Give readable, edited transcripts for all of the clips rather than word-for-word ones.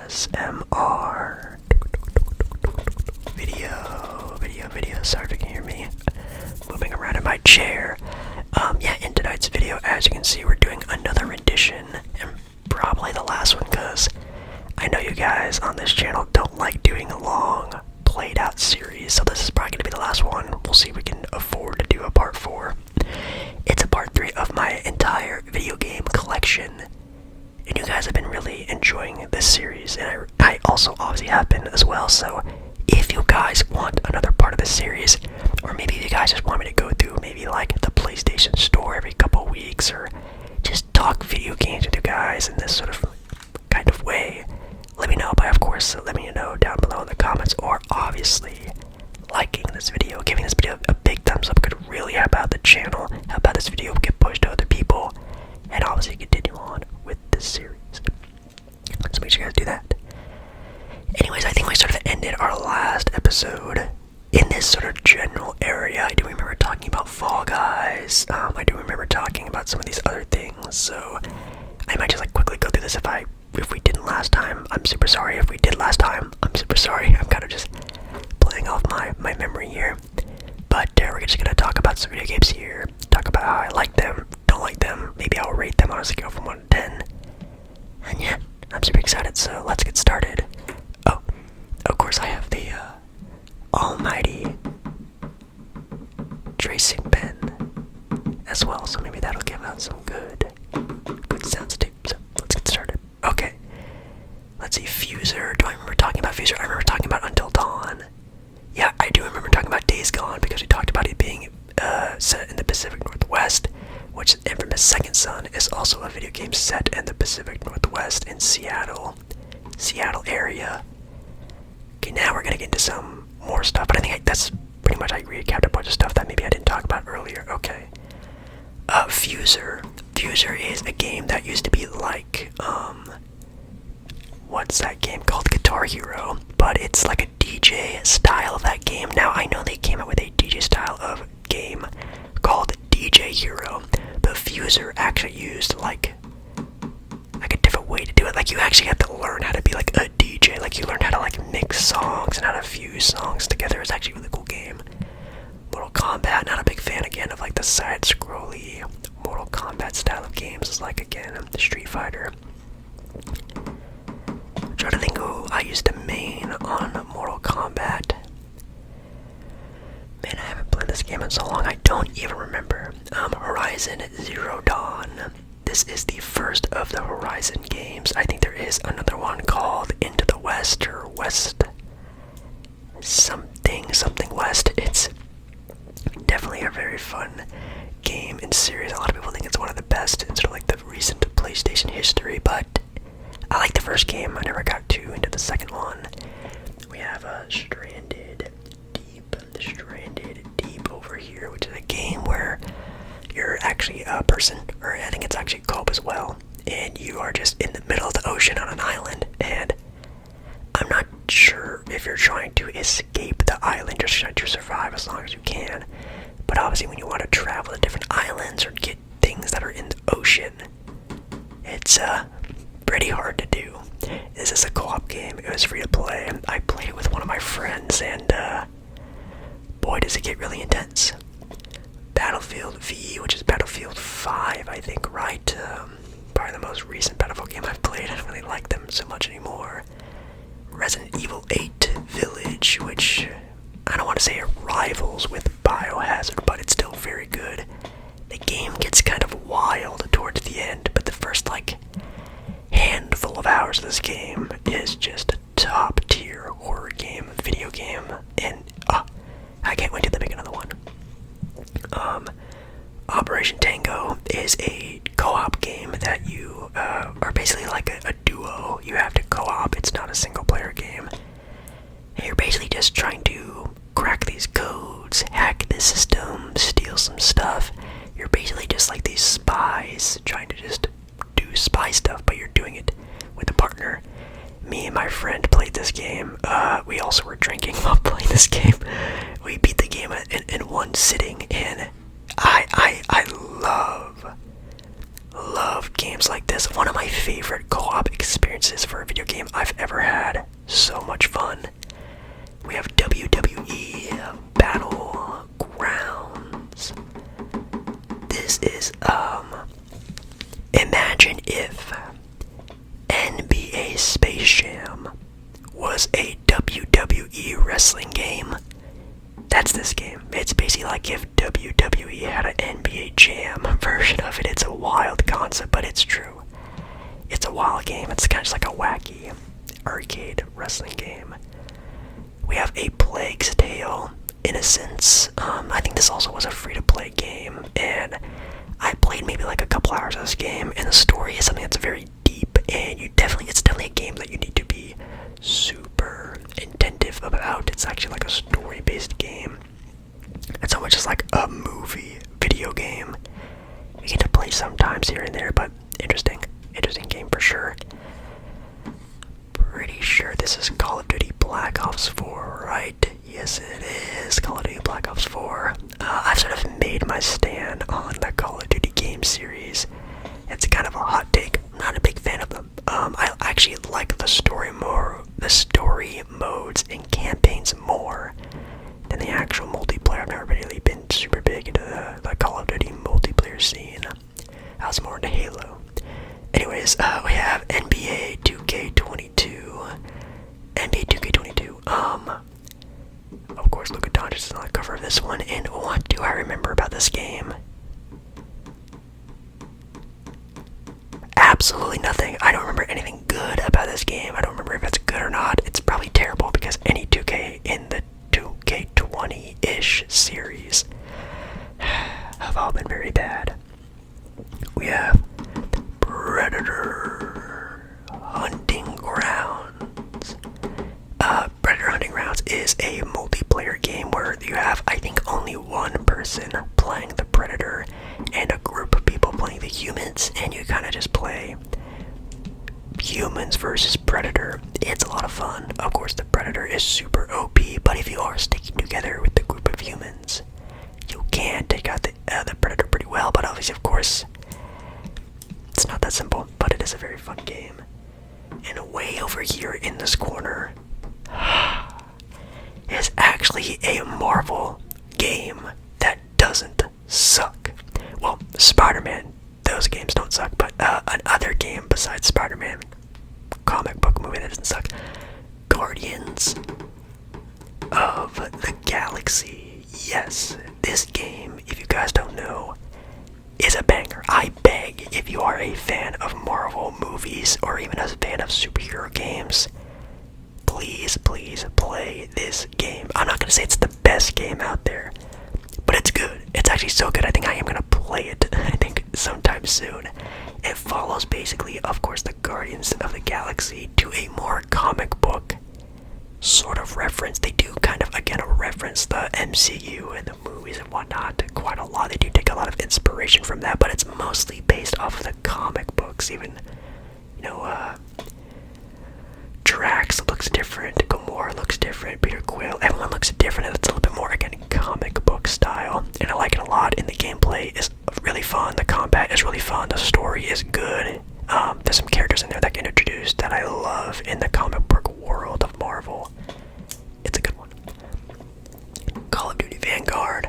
ASMR video. Sorry if you can hear me moving around in my chair. In tonight's video, as you can see, we're doing another rendition, and probably the last one, because I know you guys on this channel don't like doing a long, played out series, so this is probably going to be the last one. We'll see if we can afford to do a part 4. It's a part 3 of my entire video game collection, and you guys have been really enjoying this series, and I also obviously have been as well. So if you guys want another part of this series, or maybe if you guys just want me to go through maybe like the PlayStation Store every couple weeks, or just talk video games with you guys in this sort of kind of way, let me know. But of course, let me know down below in the comments, or obviously liking this video, giving this video a big thumbs up could really help out the channel, help out this video get pushed to other people, and obviously continue on with this series. So make sure you guys do that. Anyways, I think we sort of ended our last episode in this sort of general area. I do remember talking about Fall Guys. I do remember talking about some of these other things, so I might just like quickly go through this. If we didn't last time, I'm super sorry. If we did last time, I'm super sorry. I'm kind of just playing off my memory here. But we're just gonna talk about some video games here. Talk about how I like them, don't like them. Maybe I'll rate them on a scale from 1 to 10. And yeah, I'm super excited. So let's get started. Oh, of course I have the almighty tracing pen as well. So maybe that'll give out some good sounds too. So let's get started. Okay. Let's see, Fuser. Do I remember talking about Fuser? I remember talking about Until Dawn. Yeah, I do remember talking about Days Gone, because we talked about it being set in the Pacific Northwest, which Infamous Second Son is also a video game set in the Pacific Northwest in Seattle area. Okay, now we're gonna get into some more stuff, but I think that's pretty much, I recapped a bunch of stuff that maybe I didn't talk about earlier. Okay. Fuser. Fuser is a game that used to be like, what's that game called? Guitar Hero, but it's like a DJ style of that game. Now, I know they came out with a DJ style of game called DJ Hero, but Fuser actually used like a different way to do it. Like, you actually have to learn how to be like a DJ. Like, you learn how to like mix songs and how to fuse songs together. It's actually a really cool game. Mortal Kombat, not a big fan again of like the side-scrolly Mortal Kombat style of games. It's like, again, Street Fighter. I'm trying to think who I used to main on Mortal Kombat. Man, I haven't played this game in so long, I don't even remember. Horizon Zero Dawn. This is the first of the Horizon games. I think there is another one called Into the West, or West something West. It's definitely a very fun game and series. A lot of people think it's one of the best in sort of like the recent PlayStation history, but I like the first game. I never got too into the second one. We have Stranded Deep over here, which is a game where you're actually a person, or I think it's actually co-op as well, and you are just in the middle of the ocean on an island, and I'm not sure if you're trying to escape the island, just trying to survive as long as you can. But obviously when you want to travel to different islands or get things that are in the ocean, it's pretty hard to do. This is a co-op game. It was free to play. I played it with one of my friends, and boy, does it get really intense. Battlefield V, which is Battlefield 5, I think, right? Probably the most recent Battlefield game I've played. I don't really like them so much anymore. Resident Evil 8 Village, which I don't want to say it rivals with Biohazard, but it's still very good. The game gets kind of wild towards the end, but the first like handful of hours of this game is just a top tier horror game, video game, and I can't wait till they make another one. Operation Tango is a co-op game that you are basically like a duo. You have to co-op. It's not a single player game. And you're basically just trying to crack these codes, hack the system, steal some stuff. You're basically just like these spies trying to just do spy stuff, but you're doing it with a partner. Me and my friend played this game. We also were drinking while playing this game. We beat the game in one sitting, and I love games like this. One of my favorite co-op experiences for a video game I've ever Space Jam was a WWE wrestling game, that's this game. It's basically like if WWE had an NBA Jam version of it. It's a wild concept, but it's true. It's a wild game. It's kind of just like a wacky arcade wrestling game. We have A Plague's Tale, Innocence. I think this also was a free-to-play game, and I played maybe like a couple hours of this game, and the story is something that's very deep, and it's definitely a game that you need to be super attentive about. It's actually like a story-based game. It's so much as like a movie video game. You get to play sometimes here and there, but interesting game for sure. Pretty sure this is Call of Duty Black Ops 4, right? Yes, it is Call of Duty Black Ops 4. I've sort of made my stand on the Call of Duty game series. It's kind of a hot take. I'm not a big fan of them. I actually like the story modes and campaigns more than the actual multiplayer. I've never really been super big into the Call of Duty multiplayer scene. I was more into Halo. Anyways, we have NBA 2K22. NBA 2K22. Of course, Luka Doncic is on the cover of this one. And what do I remember about this game? Absolutely nothing. I don't remember anything good about this game. I don't remember if it's good or not. It's probably terrible because any 2K in the 2K20-ish series have all been very bad. We have Predator Hunting Grounds. Predator Hunting Grounds is a multiplayer game where you have, I think, only one person playing the Predator and a group of people playing the humans, and you kind of just play humans versus Predator. It's a lot of fun. Of course, the Predator is super OP, but if you are sticking together with the group of humans, you can take out the Predator pretty well. But obviously, of course, it's not that simple, but it is a very fun game. And way over here in this corner is actually a Marvel game that doesn't suck. Well, Spider-Man, those games don't suck, but another game besides Spider-Man, comic book movie that doesn't suck, Guardians of the Galaxy. Yes, this game, if you guys don't know, is a banger. I beg, if you are a fan of Marvel movies or even a fan of superhero games, please play this game. I'm not going to say it's the best game out there, but it's good. It's actually so good, I think I am going to play it, I think, sometime soon. It follows basically, of course, the Guardians of the Galaxy to a more comic book sort of reference. They do kind of, again, reference the MCU and the movies and whatnot quite a lot. They do take a lot of inspiration from that, but it's mostly based off of the comic books. Even, Drax looks different, Gamora looks different, Peter Quill, everyone looks different, and it's a little bit more, again, comic book style, and I like it a lot. And the gameplay is really fun, the combat is really fun, the story is good. There's some characters in there that get introduced that I love in the comic book world of Marvel. It's a good one. Call of Duty Vanguard.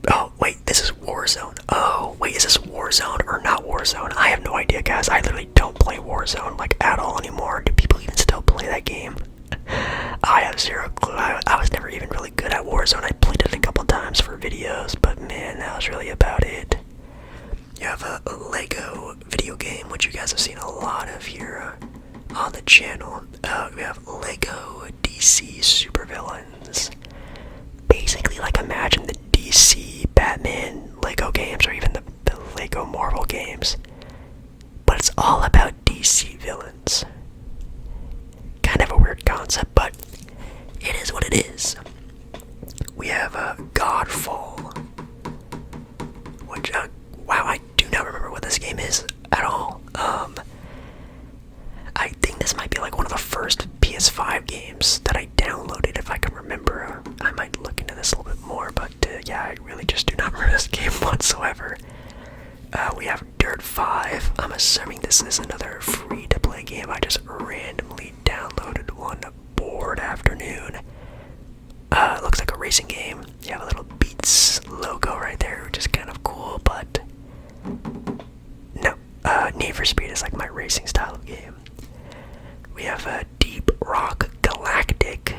Oh wait, this is Warzone. Oh wait, is this Warzone or not Warzone? I have no idea, guys. I literally don't play Warzone like at all anymore. Do people even still play that game? I have zero clue. I was never even really good at Warzone. I played it a couple times for videos, but man, that was really about it. You have a Lego video game, which you guys have seen a lot of here on the channel. We have Lego DC Supervillains. Basically, like, imagine the DC Batman Lego games, or even the Lego Marvel games, but it's all about DC villains. Kind of a weird concept, but it is what it is. We have Godfall, which, wow, I do not remember what this game is at all. I think this might be like one of the first PS5 games that I downloaded, if I can remember. I might look into this a little bit more, but yeah, I really just do not remember this game whatsoever. We have Dirt 5. I'm assuming this is another free-to-play game. I just randomly downloaded one bored afternoon. It looks like a racing game. You have a little Beats logo right there, which is kind of cool, but no. Need for Speed is like my racing style of game. We have a Deep Rock Galactic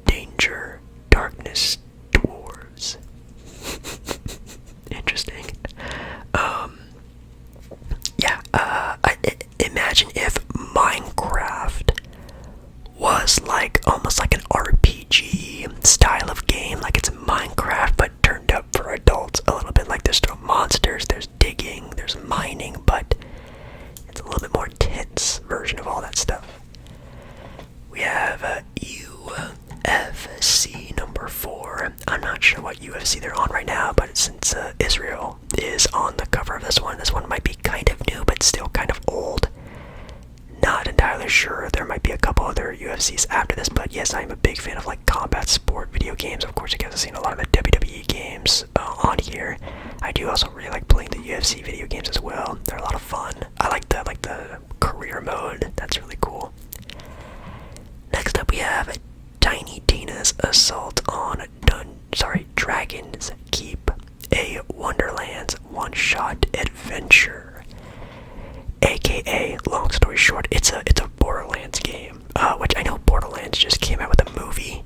Danger Darkness Dwarves. Interesting. Imagine if Minecraft was like almost like an RPG style of game, like it's Minecraft but turned up for adults a little bit. Like there's still monsters, there's digging, there's mining, but it's a little bit more tense version of all that stuff. We have UFC number 4. I'm not sure what UFC they're on right now, but since Israel is on the cover of this one might be kind of new but still kind of old. Not entirely sure. There might be a couple other UFCs after this, but yes, I'm a big fan of like combat sport video games. Of course, you guys have seen a lot of the WWE games on here. I do also really like playing the UFC video games as well. They're a lot of fun. I like the career mode. That's really cool. Next up, we have Tiny Tina's Assault on Dragon's Keep, a Wonderlands one-shot adventure. AKA, long story short, it's a Borderlands game, which I know Borderlands just came out with a movie.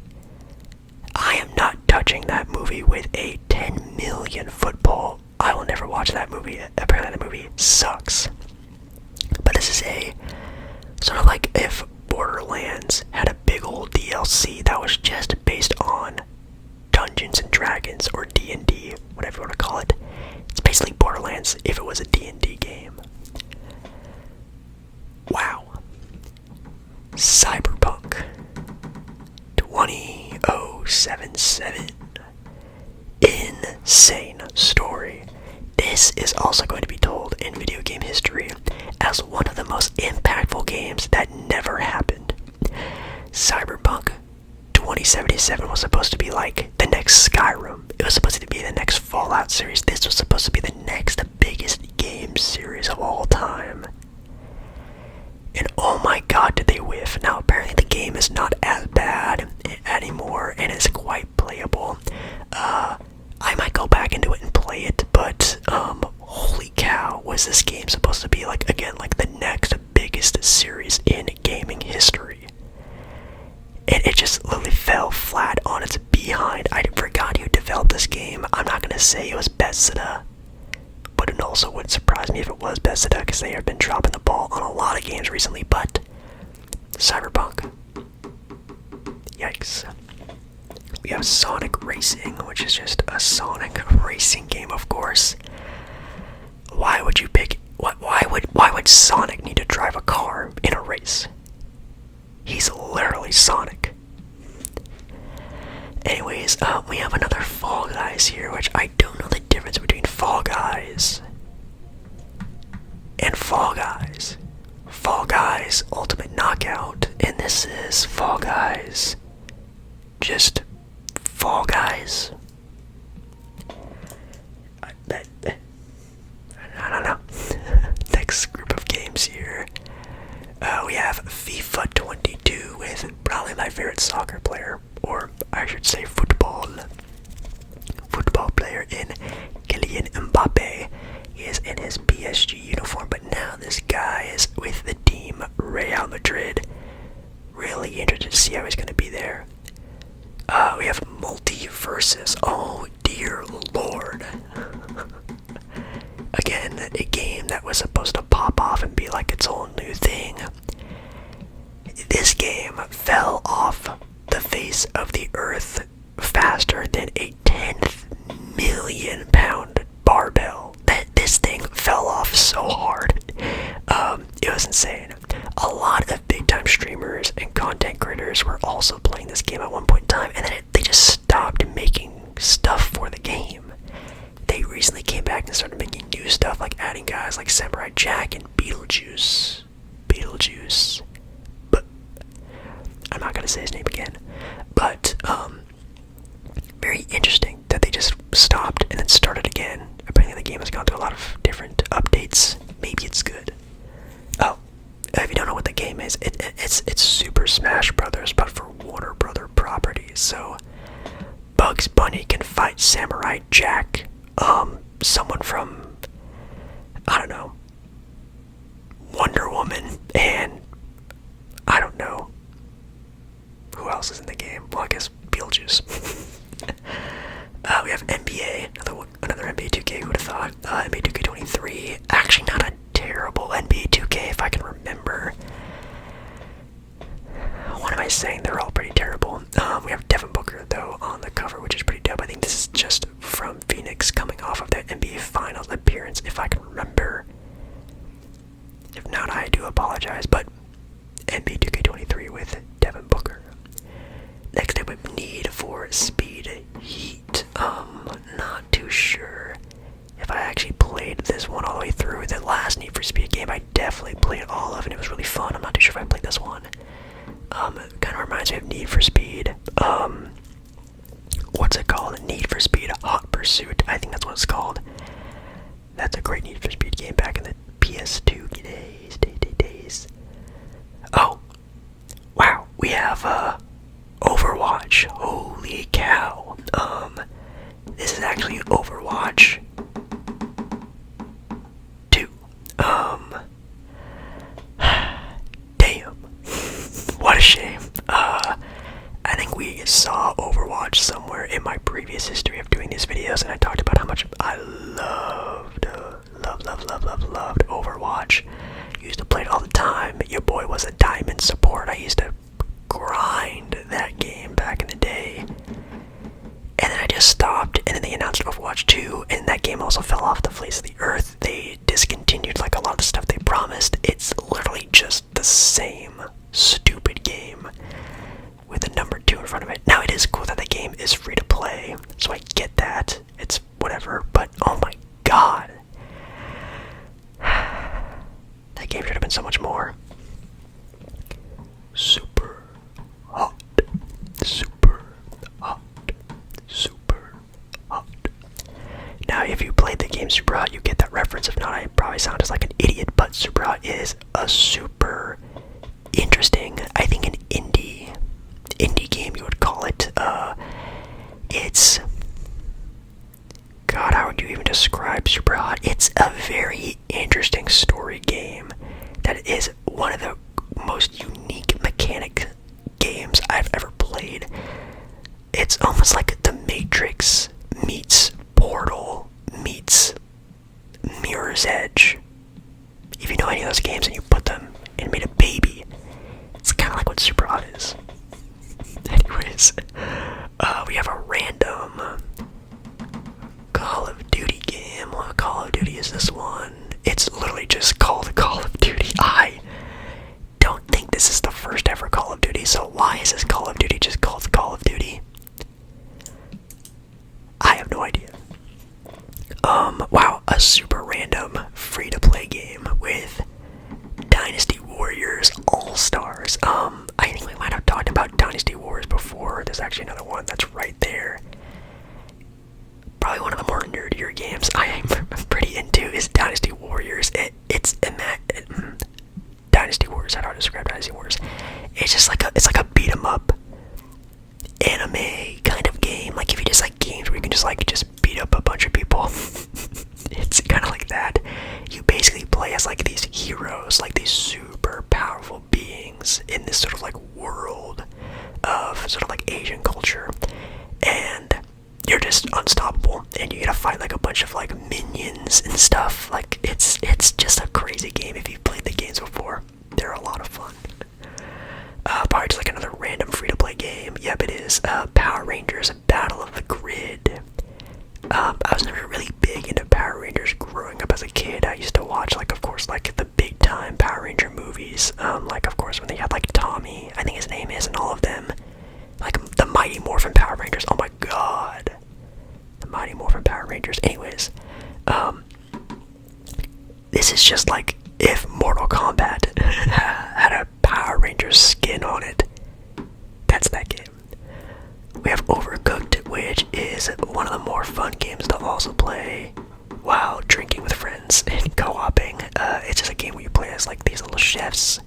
I am not touching that movie with a 10 million foot pole. I will never watch that movie. Apparently that movie sucks. But this is a sort of like if Borderlands had a big old DLC that was just based on Dungeons and Dragons or D&D, whatever you want to call it. It's basically Borderlands if it was a D&D game. Wow. Cyberpunk 2077. Insane story. This is also going to be told in video game history as one of the most impactful games that never happened. Cyberpunk 2077 was supposed to be like the next Skyrim. It was supposed to be the next Fallout series. This was supposed to be the next biggest game series of all time. And oh my god, did they whiff. Now apparently the game is not as bad anymore and is quite playable. I might go back into it and play it, but holy cow, was this game supposed to be like, again, like the next biggest series in gaming history. It just literally fell flat on its behind. I forgot who developed this game. I'm not gonna say it was Bethesda, but it also wouldn't surprise me if it was Bethesda because they have been dropping the ball on a lot of games recently. But Cyberpunk, yikes. We have Sonic Racing, which is just a Sonic racing game, of course. Why would you pick? Why would Sonic need to drive a car in a race? He's literally Sonic. Anyways, we have another Fall Guys here, which I don't know the difference between Fall Guys and Fall Guys. Fall Guys Ultimate Knockout, and this is Fall Guys. Just Fall Guys. I don't know. Next group of games here. We have FIFA 22 with probably my favorite soccer player, or I should say football player in Kylian Mbappe. He is in his PSG uniform, but now this guy is with the team Real Madrid. Really interested to see how he's going to be there. We have Multiverses. Oh dear lord. Again, a game that was supposed to pop off and be like its own new thing. This game fell off the face of the earth faster than a 10 million pound barbell. This thing fell off so hard. It was insane. A lot of big time streamers and content creators were also playing this game at one point in time, and then they just stopped making stuff for the game. They recently came back and started making new stuff, like adding guys like Samurai Jack and Beetlejuice. But I'm not gonna say his name again. But very interesting that they just stopped and then started again. Apparently the game has gone through a lot of different updates. Maybe it's good. Oh, if you don't know what the game is, it's Super Smash Brothers, but for Warner Brother properties. So Bugs Bunny can fight Samurai Jack. Someone from, I don't know, Wonder Woman, and I don't else is in the game? Well, I guess Beetlejuice. We have NBA, another NBA 2K, who would have thought? NBA 2K23, actually not a terrible NBA 2K if I can remember. What am I saying? They're all pretty terrible. We have Devin Booker, though, on the cover, which is pretty dope. I think this is just from Phoenix coming off of their NBA Finals appearance, if I can remember. If not, I do apologize, but NBA 2K23 with Devin Booker. Next up, we have Need for Speed Heat. Not too sure if I actually played this one all the way through. The last Need for Speed game I definitely played all of, and it was really fun. I'm not too sure if I played this one. It kind of reminds me of Need for Speed. What's it called? Need for Speed Hot Pursuit. I think that's what it's called. That's a great Need for Speed game back in the PS2 days. Oh, wow. We have Overwatch. Holy cow. This is actually Overwatch 2. Damn. What a shame. I think we saw Overwatch somewhere in my previous history of doing these videos, and I talked about how much I loved Overwatch. Used to play it all the time. Your boy was a diamond support. I used to grind that game back in the day. And then I just stopped, and then they announced Overwatch 2, and that game also fell off the face of the earth. They discontinued like a lot of the stuff they promised. It's literally just the same stupid game with a number 2 in front of it. Now, it is cool that the game is free to play, so I get that. It's whatever, but oh my god. That game should have been so much more. Super hot. Super hot. Super hot. Now, if you played the game Super Hot, you get that reference. If not, I probably sound just like an idiot, but Super Hot is a super interesting, I think an indie game you would call it. It's, god, how would you even describe Super Hot? It's a very interesting story game that is one of the most unique mechanic games I've ever played. It's almost like The Matrix meets Portal meets Mirror's Edge. If you know any of those games and you put them and made a baby, it's kind of like what Super Hot is. Anyways, we have a random Call of Duty game. What Call of Duty is this one? It's literally just called Call of Duty. I don't think this is the first ever Call of Duty, so why is this Call of Duty just called Call of Duty? I have no idea. Wow, a super random free-to-play game with Dynasty Warriors All-Stars. I think we might have talked about Dynasty Wars before. There's actually another one that's right there. Probably one of the more nerdier games I am pretty into is Dynasty Warriors. Dynasty Warriors, how do I describe Dynasty Warriors? It's just like a beat 'em up anime kind of game. Like if you just like games where you can just beat up a bunch of people. It's kind of like that. You basically play as like these heroes, like these super powerful beings in this sort of like world of sort of like Asian culture, and you're just unstoppable, and you gotta fight like a bunch of like minions and stuff. Like it's just a crazy game. If you've played the games before, they're a lot of fun. Probably just like another random free-to-play game. Yep, it is. Power Rangers Battle of the Grid. I was never really big into Power Rangers growing up as a kid. I used to watch, like, of course, like, the big-time Power Ranger movies. Like, of course, when they had, like, Tommy, I think his name is, and all of them. Like, the Mighty Morphin Power Rangers. Oh my god. The Mighty Morphin Power Rangers. Anyways, this is just like if Mortal Kombat had a Power Rangers skin on it. That's that game. We have Overcooked, which is one of the more fun games to also play while drinking with friends and co-oping. It's just a game where you play as like these little chefs.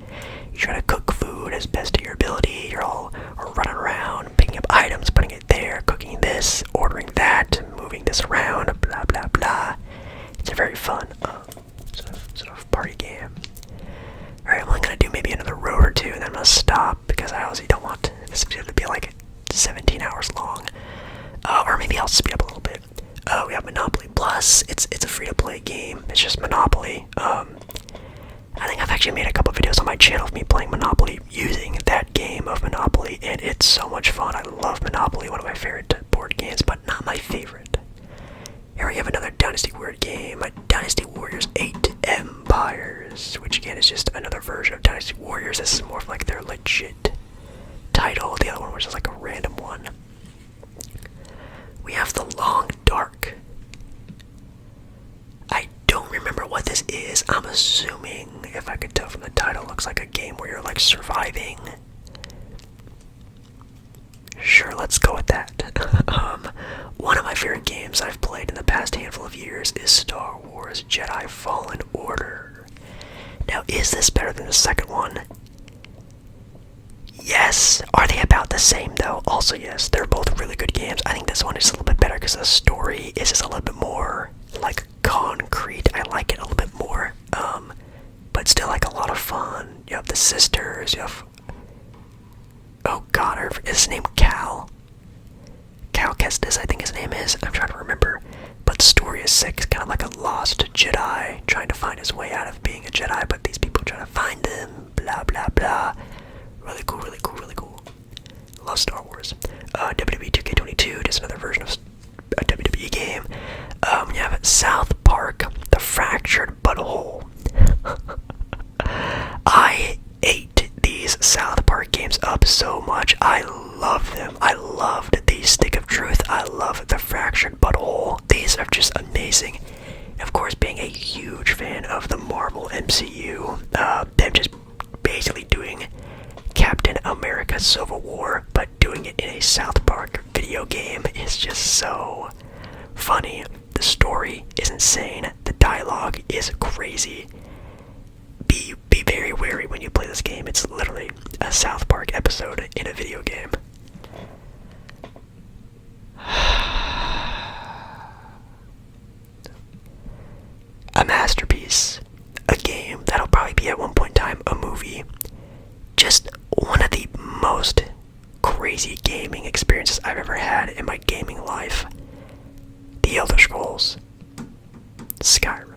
You try to cook food as best to your ability. You're all running around, picking up items, putting it there, cooking this, ordering that, moving this around, blah blah blah. It's a very fun sort of party game. Alright, I'm only gonna do maybe another row or two, and then I'm gonna stop because I honestly don't want this video to be like I'll speed up a little bit. We have Monopoly Plus. It's a free-to-play game. It's just Monopoly. I think I've actually made a couple videos on my channel of me playing Monopoly using that game of Monopoly, and it's so much fun. I love Monopoly, one of my favorite board games, but not my favorite. Here we have another Dynasty Warrior game, Dynasty Warriors 8 Empires, which again is just another version of Dynasty Warriors. This is more of like their legit title. The other one was just like a random one. We have The Long Dark. I don't remember what this is. I'm assuming, if I could tell from the title, it looks like a game where you're like surviving. Sure, let's go with that. One of my favorite games I've played in the past handful of years is Star Wars Jedi Fallen Order. Now, is this better than the second one? Yes. Are they about the same though? Also yes, they're both really good games. I think this one is a little bit better because the story is just a little bit more like concrete. I like it a little bit more. But still like a lot of fun. You have the sisters, you have, oh god, is his name Cal? Cal Kestis, I think his name is. I'm trying to remember. But the story is sick. It's kind of like a lost Jedi trying to find his way out of being a Jedi, but these people trying to find him, blah blah blah. Really cool, really cool, really cool. Love Star Wars. WWE 2K22, just another version of a WWE game. You have South Park, The Fractured Butthole. I ate these South Park games up so much. I love them. I loved the Stick of Truth. I love The Fractured Butthole. These are just amazing. And of course, being a huge fan of the Marvel MCU, them just basically doing Captain America Civil War, but doing it in a South Park video game is just so funny. The story is insane. The dialogue is crazy. Be very wary when you play this game. It's literally a South Park episode in a video game. A masterpiece. A game that'll probably be at one point in time a movie. Just one of the most crazy gaming experiences I've ever had in my gaming life. The Elder Scrolls Skyrim.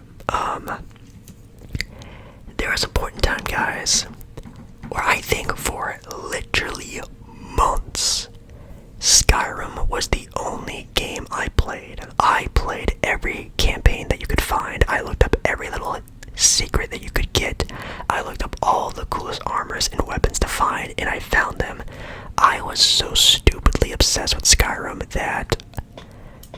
There was a point in time, guys, where I think for literally months, Skyrim was the only game I played. I played every campaign that you could find. I looked up every little secret that you could get. I looked up all the coolest armors and weapons to find, and I found them. I was so stupidly obsessed with Skyrim that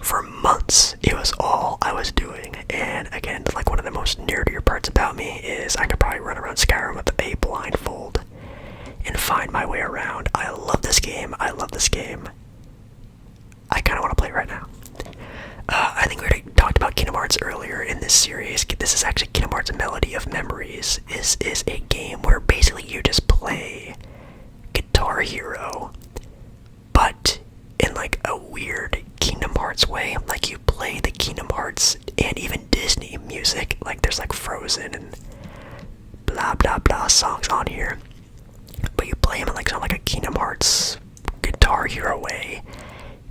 for months it was all I was doing. And again, like one of the most nerdier parts about me is I could probably run around Skyrim with a blindfold and find my way around. I love this game. I love this game. I kind of want to play it right now. I think we already talked about Kingdom Hearts earlier in this series. This is actually Kingdom Hearts Melody of Memories. Is a game where basically you just play Guitar Hero, but in like a weird Kingdom Hearts way. Like you play the Kingdom Hearts and even Disney music. Like there's like Frozen and blah blah blah songs on here, but you play them in like a Kingdom Hearts Guitar Hero way.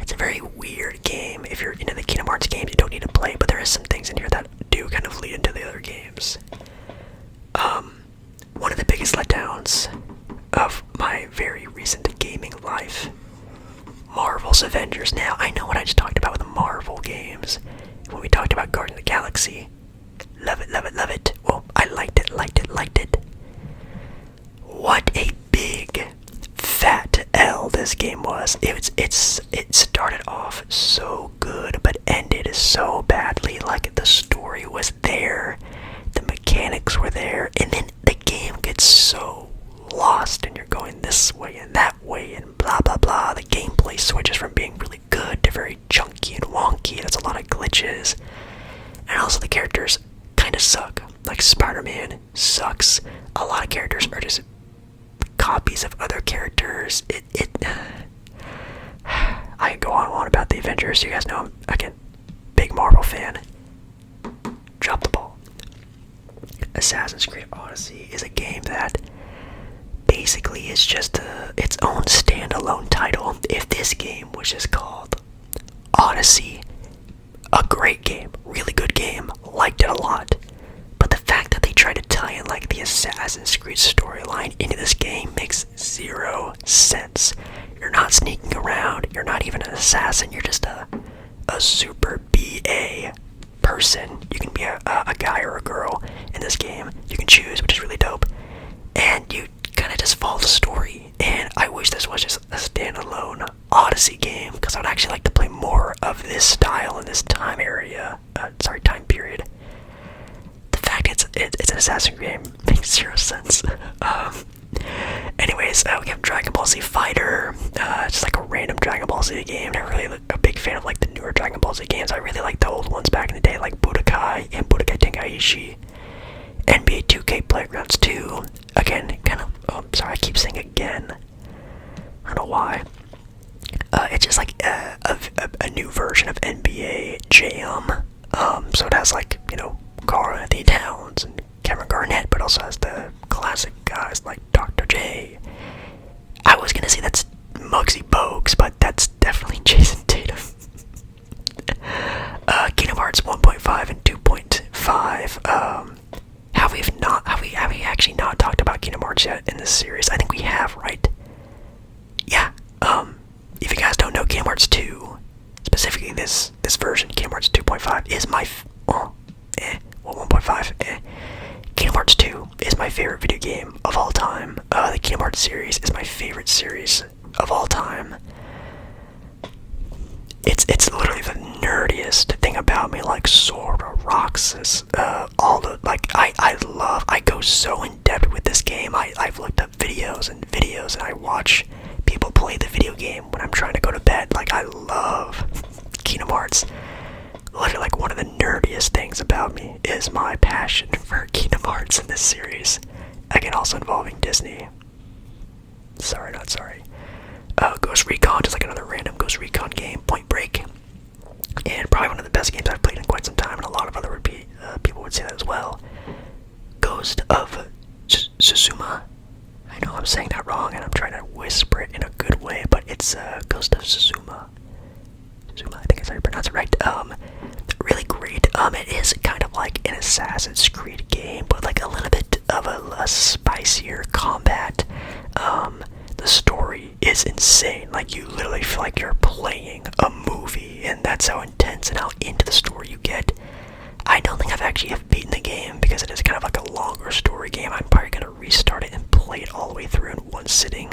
It's a very weird game. If you're into the Kingdom Hearts games, you don't need to play, but there is some things in here that do kind of lead into the other games. One of the biggest letdowns of my very recent gaming life, Marvel's Avengers. Now, I know what I just talked about with the Marvel games. When we talked about Guardians of the Galaxy. Love it, love it, love it. Well, I liked it. What a big fat L this game was. It started off so good, but ended so badly. Like the story was there, the mechanics were there, and then the game gets so lost, and you're going this way and that way, and blah blah blah. The gameplay switches from being really good to very chunky and wonky. There's a lot of glitches, and also the characters kind of suck. Like Spider-Man sucks. A lot of characters are just copies of other characters. I can go on and on about the Avengers. You guys know I'm, again, big Marvel fan. Drop the ball. Assassin's Creed Odyssey is a game that basically is just its own standalone title. If this game was just called Odyssey, a great game, really good game, liked it a lot. But the fact that they try to tie in like the Assassin's Creed storyline into this game makes zero sense. You're not sneaking around, you're not even an assassin, you're just a super BA person. You can be a guy or a girl in this game. You can choose, which is really dope. And you kind of just follow the story. And I wish this was just a standalone Odyssey game, because I'd actually like to play more of this style in this time period. The fact it's an Assassin's Creed game makes zero sense. Anyways, we have Dragon Ball Z Fighter, just like a random Dragon Ball Z game. I'm really a big fan of like the newer Dragon Ball Z games. I really like the old ones back in the day, like Budokai and Budokai Tenkaichi. NBA 2K Playgrounds 2. Again, kind of, sorry, I keep saying again. I don't know why. It's just like a new version of NBA Jam. So it has like, Karl Anthony Towns and Kevin Garnett, but also has the classic guys like Dr. J. I was gonna say that's Muggsy Bogues, but that's definitely Jason Tatum. Kingdom Hearts 1.5 and 2.5. Have we actually not talked about Kingdom Hearts yet in this series? I think we have, right? Yeah. If you guys don't know, Kingdom Hearts 2, specifically this version, Kingdom Hearts 2.5 is my 1.5. Kingdom Hearts 2 is my favorite video game of all time. The Kingdom Hearts series is my favorite series of all time. It's literally the nerdiest thing about me, like Sora, Roxas, all the, like, I go so in depth with this game. I've looked up videos and I watch people play the video game when I'm trying to go to bed. Like, I love Kingdom Hearts. Literally, like, one of the nerdiest things about me is my passion for Kingdom Hearts in this series. Again, also involving Disney. Sorry, not sorry. Ghost Recon, just like another random Ghost Recon game. Point Break. And probably one of the best games I've played in quite some time, and a lot of other people would say that as well. Ghost of Tsushima. I know I'm saying that wrong, and I'm trying to whisper it in a good way, but it's Ghost of Tsushima. I think that's how you pronounce it right. Really great. It is kind of like an Assassin's Creed game, but like a little bit of a spicier combat. The story is insane. Like, you literally feel like you're playing a movie, and that's how intense and how into the story you get. I don't think I've actually beaten the game, because it is kind of like a longer story game. I'm probably going to restart it and play it all the way through in one sitting.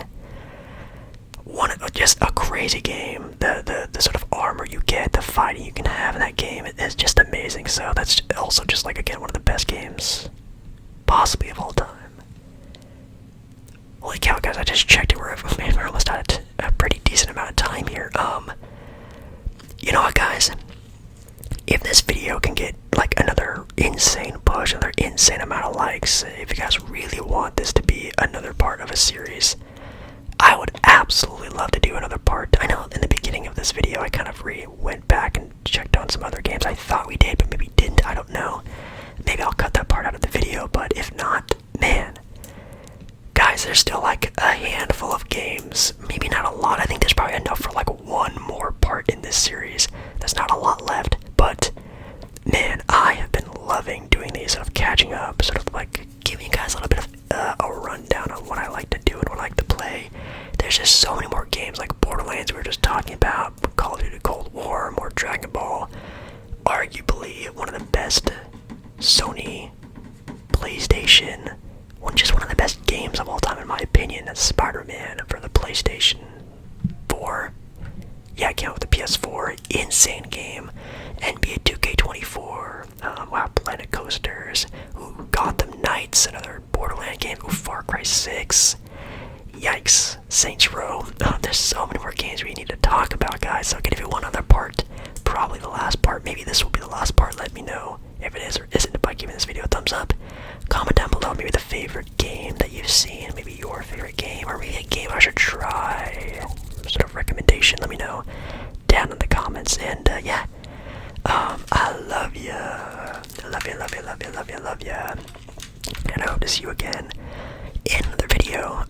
Just a crazy game. The sort of armor you get, the fighting you can have in that game, it is just amazing. So that's also just like, again, one of the best games possibly of all time. Holy cow, guys, I just checked it. We're almost at a pretty decent amount of time here. You know what, guys? If this video can get like another insane push, another insane amount of likes, if you guys really want this to be another part of a series, I would absolutely love to do another part. I know in the beginning of this video I kind of went back and checked on some other games. I thought we did, but maybe didn't. I don't know. Maybe I'll cut that part out of the video, but if not, man. Guys, there's still like a handful of games. Maybe not a lot. I think there's probably enough for like one more part in this series. There's not a lot left, but man, I have been loving doing these, sort of catching up, sort of like giving you guys a little bit of a rundown on what I like to do and what I like to play. There's just so many more games, like Borderlands we were just talking about, Call of Duty Cold War, more Dragon Ball. Arguably one of the best Sony PlayStation, just one of the best games of all time in my opinion, is Spider-Man for the PlayStation 4. Yeah, I count with the PS4. Insane game. NBA 2K24. Wow, Planet Coasters. Ooh, Gotham Knights, another Borderlands game. Ooh, Far Cry 6. Yikes. Saints Row. There's so many more games we need to talk about, guys. So I'm gonna do one other part. Probably the last part. Maybe this will be the last part. Let me know if it is or isn't by giving this video a thumbs up. Comment down below maybe the favorite game that you've seen. Maybe your favorite game, or maybe a game I should try. Sort of recommendation. Let me know down in the comments. And yeah. I love ya. Love ya. And I hope to see you again in another video.